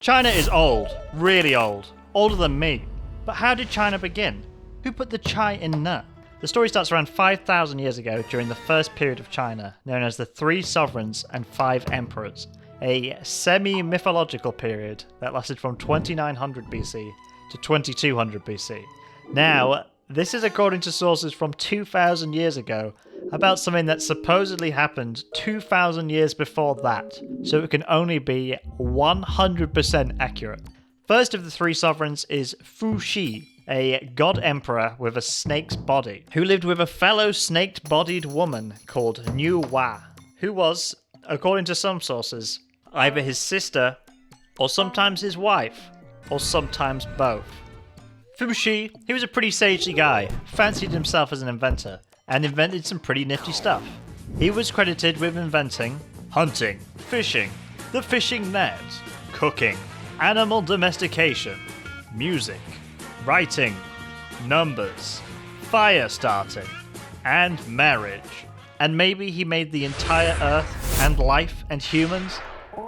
China is old, really old, older than me. But how did China begin? Who put the chai in nut? The story starts around 5,000 years ago during the first period of China, known as the Three Sovereigns and Five Emperors, a semi-mythological period that lasted from 2900 BC to 2200 BC. Now, this is according to sources from 2,000 years ago about something that supposedly happened 2,000 years before that, so it can only be 100% accurate. First of the three sovereigns is Fu Shi, a god emperor with a snake's body, who lived with a fellow snake-bodied woman called Niu Wa, who was, according to some sources, either his sister, or sometimes his wife, or sometimes both. Fu Shi, he was a pretty sagely guy, fancied himself as an inventor, and invented some pretty nifty stuff. He was credited with inventing hunting, fishing, the fishing net, cooking, animal domestication, music, writing, numbers, fire starting, and marriage. And maybe he made the entire Earth and life and humans?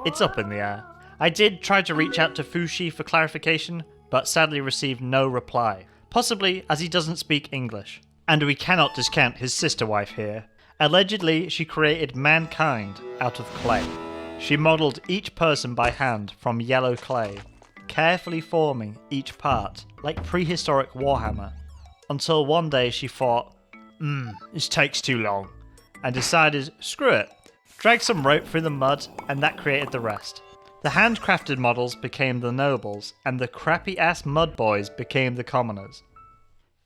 It's up in the air. I did try to reach out to Fu Shi for clarification, but sadly received no reply. Possibly as he doesn't speak English. And we cannot discount his sister wife here. Allegedly, she created mankind out of clay. She modelled each person by hand from yellow clay, carefully forming each part, like prehistoric Warhammer, until one day she thought, this takes too long, and decided, screw it, dragged some rope through the mud, and that created the rest. The handcrafted models became the nobles, and the crappy-ass mud boys became the commoners.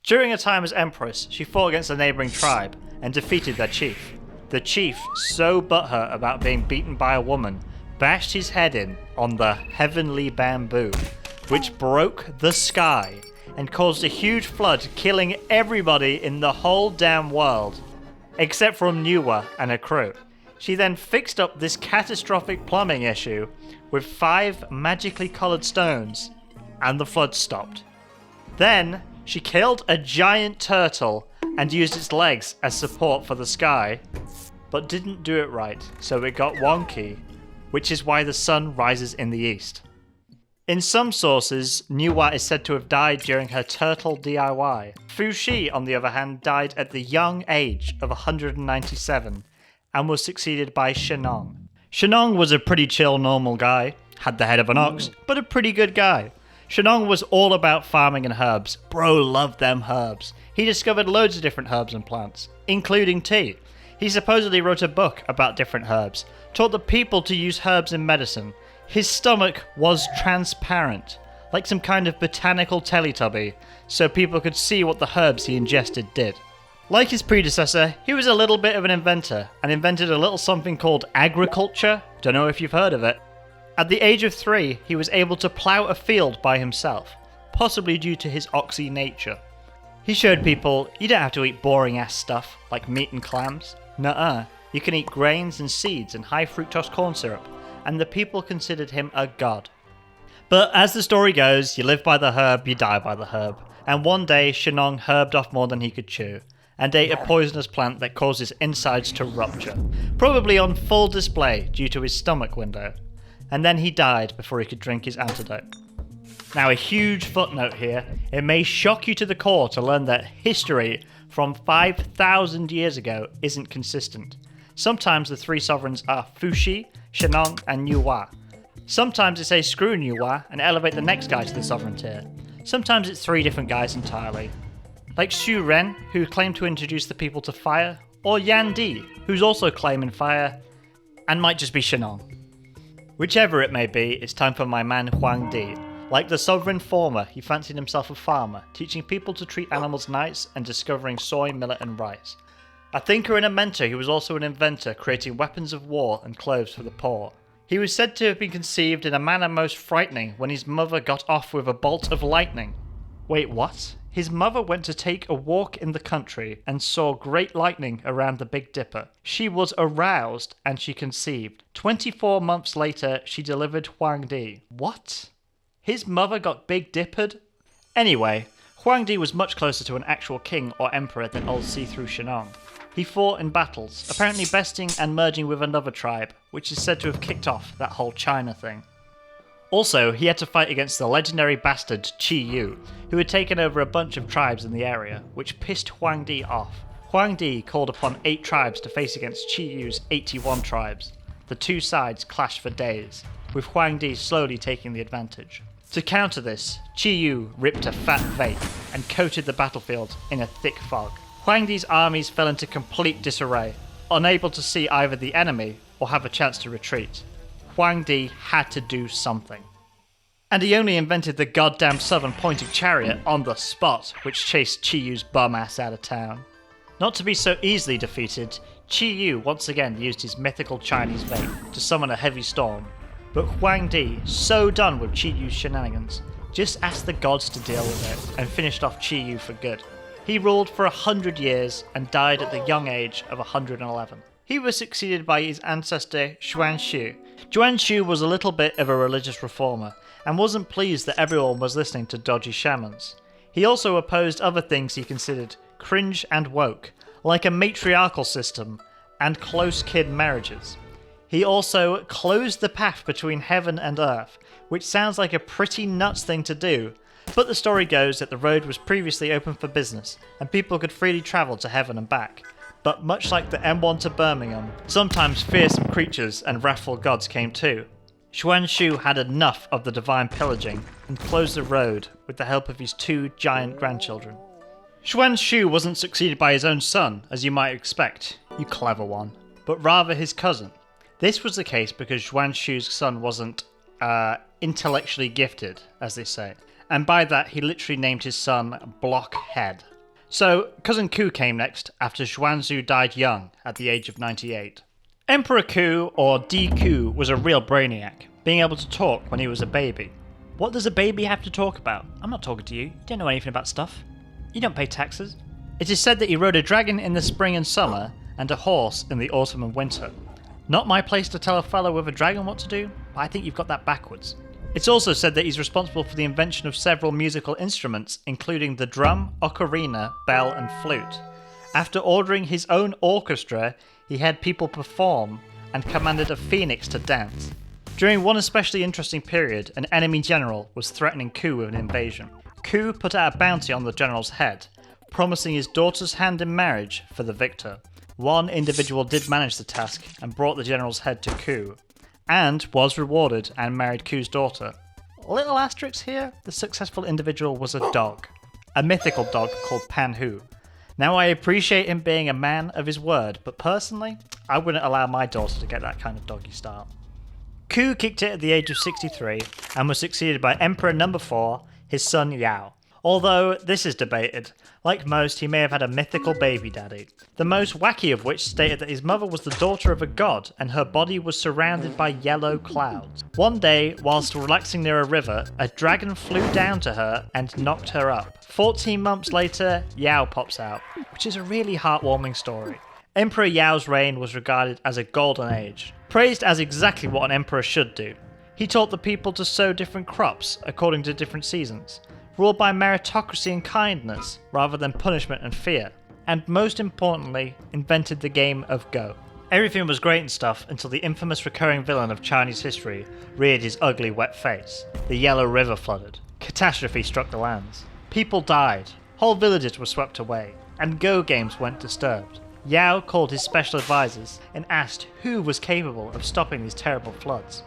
During her time as empress, she fought against a neighbouring tribe, and defeated their chief. The chief, so butthurt about being beaten by a woman, bashed his head in on the heavenly bamboo, which broke the sky and caused a huge flood, killing everybody in the whole damn world, except for Niuwa and her crew. She then fixed up this catastrophic plumbing issue with 5 magically coloured stones, and the flood stopped. Then, she killed a giant turtle and used its legs as support for the sky, but didn't do it right, so it got wonky, which is why the sun rises in the east. In some sources, Niuwa is said to have died during her turtle DIY. Fu Shi, on the other hand, died at the young age of 197 and was succeeded by Shenong. Shenong was a pretty chill, normal guy, had the head of an ox, but a pretty good guy. Shenong was all about farming and herbs. Bro loved them herbs. He discovered loads of different herbs and plants, including tea. He supposedly wrote a book about different herbs, taught the people to use herbs in medicine. His stomach was transparent, like some kind of botanical Teletubby, so people could see what the herbs he ingested did. Like his predecessor, he was a little bit of an inventor, and invented a little something called agriculture. Don't know if you've heard of it. At the age of 3, he was able to plough a field by himself, possibly due to his oxy nature. He showed people, you don't have to eat boring ass stuff, like meat and clams. Nuh-uh, you can eat grains and seeds and high fructose corn syrup, and the people considered him a god. But as the story goes, you live by the herb, you die by the herb, and one day Shenong herbed off more than he could chew, and ate a poisonous plant that caused his insides to rupture, probably on full display due to his stomach window. And then he died before he could drink his antidote. Now, a huge footnote here. It may shock you to the core to learn that history from 5,000 years ago isn't consistent. Sometimes the three sovereigns are Fu Shi, Shenong, and Niuwa. Sometimes they say screw Niuwa and elevate the next guy to the sovereign tier. Sometimes it's 3 different guys entirely. Like Xu Ren, who claimed to introduce the people to fire, or Yan Di, who's also claiming fire, and might just be Shenong. Whichever it may be, it's time for my man Huang Di. Like the sovereign former, he fancied himself a farmer, teaching people to treat animals nice and discovering soy, millet and rice. A thinker and a mentor, he was also an inventor, creating weapons of war and clothes for the poor. He was said to have been conceived in a manner most frightening when his mother got off with a bolt of lightning. Wait, what? His mother went to take a walk in the country and saw great lightning around the Big Dipper. She was aroused and she conceived. 24 months later, she delivered Huang Di. What? His mother got Big Dippered? Anyway, Huang Di was much closer to an actual king or emperor than old see-through Shenong. He fought in battles, apparently besting and merging with another tribe, which is said to have kicked off that whole China thing. Also, he had to fight against the legendary bastard Qi Yu, who had taken over a bunch of tribes in the area, which pissed Huang Di off. Huang Di called upon 8 tribes to face against Qi Yu's 81 tribes. The two sides clashed for days, with Huang Di slowly taking the advantage. To counter this, Qi Yu ripped a fat vape and coated the battlefield in a thick fog. Huang Di's armies fell into complete disarray, unable to see either the enemy or have a chance to retreat. Huang Di had to do something. And he only invented the goddamn southern pointed chariot on the spot, which chased Qi Yu's bum ass out of town. Not to be so easily defeated, Qi Yu once again used his mythical Chinese vape to summon a heavy storm, but Huang Di, so done with Qi Yu's shenanigans, just asked the gods to deal with it and finished off Qi Yu for good. He ruled for 100 years and died at the young age of 111. He was succeeded by his ancestor Shuan Shu. Shuan Shu was a little bit of a religious reformer and wasn't pleased that everyone was listening to dodgy shamans. He also opposed other things he considered cringe and woke, like a matriarchal system and close kin marriages. He also closed the path between heaven and earth, which sounds like a pretty nuts thing to do, but the story goes that the road was previously open for business and people could freely travel to heaven and back. But much like the M1 to Birmingham, sometimes fearsome creatures and wrathful gods came too. Shuan Shu had enough of the divine pillaging and closed the road with the help of his 2 giant grandchildren. Shuan Shu wasn't succeeded by his own son, as you might expect, you clever one, but rather his cousin. This was the case because Shuan Shu's son wasn't, intellectually gifted, as they say, and by that he literally named his son Blockhead. So, Cousin Ku came next, after Shuan Shu died young, at the age of 98. Emperor Ku, or Di Ku, was a real brainiac, being able to talk when he was a baby. What does a baby have to talk about? I'm not talking to you, you don't know anything about stuff. You don't pay taxes. It is said that he rode a dragon in the spring and summer, and a horse in the autumn and winter. Not my place to tell a fellow with a dragon what to do, but I think you've got that backwards. It's also said that he's responsible for the invention of several musical instruments, including the drum, ocarina, bell, and flute. After ordering his own orchestra, he had people perform and commanded a phoenix to dance. During one especially interesting period, an enemy general was threatening Ku with an invasion. Ku put out a bounty on the general's head, promising his daughter's hand in marriage for the victor. One individual did manage the task and brought the general's head to Ku, and was rewarded and married Ku's daughter. Little asterisk here, the successful individual was a dog. A mythical dog called Pan Hu. Now I appreciate him being a man of his word, but personally, I wouldn't allow my daughter to get that kind of doggy style. Ku kicked it at the age of 63 and was succeeded by Emperor No. 4, his son Yao. Although this is debated, like most he may have had a mythical baby daddy, the most wacky of which stated that his mother was the daughter of a god and her body was surrounded by yellow clouds. One day, whilst relaxing near a river, a dragon flew down to her and knocked her up. 14 months later, Yao pops out, which is a really heartwarming story. Emperor Yao's reign was regarded as a golden age, praised as exactly what an emperor should do. He taught the people to sow different crops according to different seasons, ruled by meritocracy and kindness rather than punishment and fear, and most importantly, invented the game of Go. Everything was great and stuff until the infamous recurring villain of Chinese history reared his ugly wet face. The Yellow River flooded. Catastrophe struck the lands. People died, whole villages were swept away, and Go games went disturbed. Yao called his special advisors and asked who was capable of stopping these terrible floods.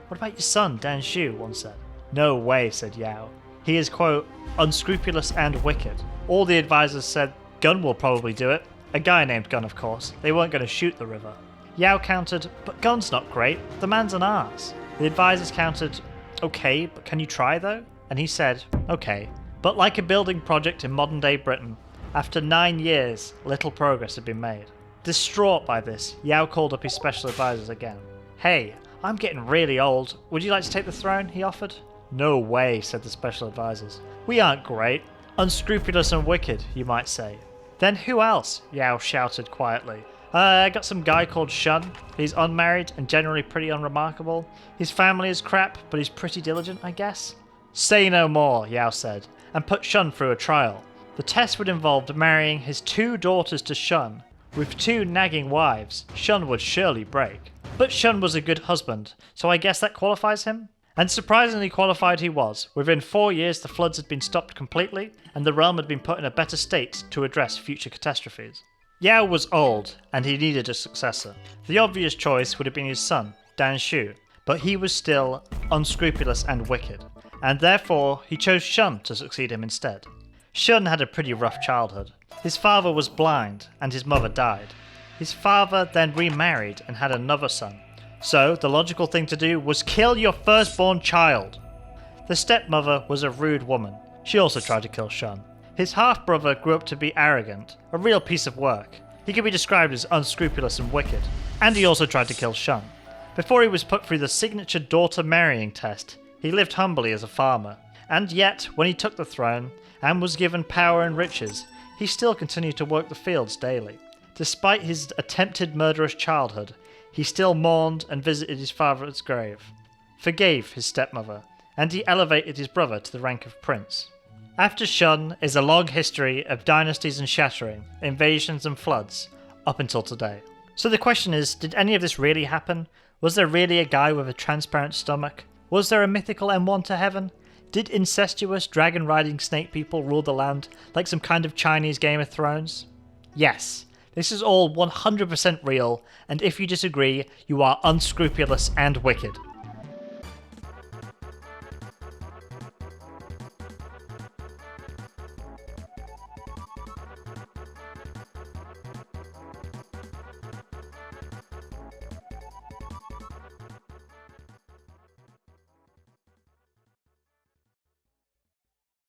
"What about your son, Dan Shu?" one said. "No way," said Yao. "He is, quote, unscrupulous and wicked." All the advisors said, "Gun will probably do it." A guy named Gun, of course. They weren't going to shoot the river. Yao countered, "But Gun's not great. The man's an arse." The advisors countered, "Okay, but can you try though?" And he said, "Okay." But like a building project in modern day Britain, after 9 years, little progress had been made. Distraught by this, Yao called up his special advisors again. "Hey, I'm getting really old. Would you like to take the throne?" he offered. "No way," said the special advisors. "We aren't great. Unscrupulous and wicked, you might say." "Then who else?" Yao shouted quietly. I got some guy called Shun. He's unmarried and generally pretty unremarkable. His family is crap, but he's pretty diligent, I guess." "Say no more," Yao said, and put Shun through a trial. The test would involve marrying his 2 daughters to Shun. With 2 nagging wives, Shun would surely break. But Shun was a good husband, so I guess that qualifies him? And surprisingly qualified he was. Within 4 years the floods had been stopped completely, and the realm had been put in a better state to address future catastrophes. Yao was old, and he needed a successor. The obvious choice would have been his son, Dan Shu, but he was still unscrupulous and wicked, and therefore he chose Shun to succeed him instead. Shun had a pretty rough childhood. His father was blind, and his mother died. His father then remarried and had another son. So the logical thing to do was kill your firstborn child. The stepmother was a rude woman. She also tried to kill Shun. His half-brother grew up to be arrogant, a real piece of work. He could be described as unscrupulous and wicked. And he also tried to kill Shun. Before he was put through the signature daughter marrying test, he lived humbly as a farmer. And yet, when he took the throne, and was given power and riches, he still continued to work the fields daily. Despite his attempted murderous childhood, he still mourned and visited his father's grave, forgave his stepmother, and he elevated his brother to the rank of prince. After Shun is a long history of dynasties and shattering, invasions and floods, up until today. So the question is, did any of this really happen? Was there really a guy with a transparent stomach? Was there a mythical M1 to heaven? Did incestuous dragon-riding snake people rule the land like some kind of Chinese Game of Thrones? Yes. This is all 100% real, and if you disagree, you are unscrupulous and wicked.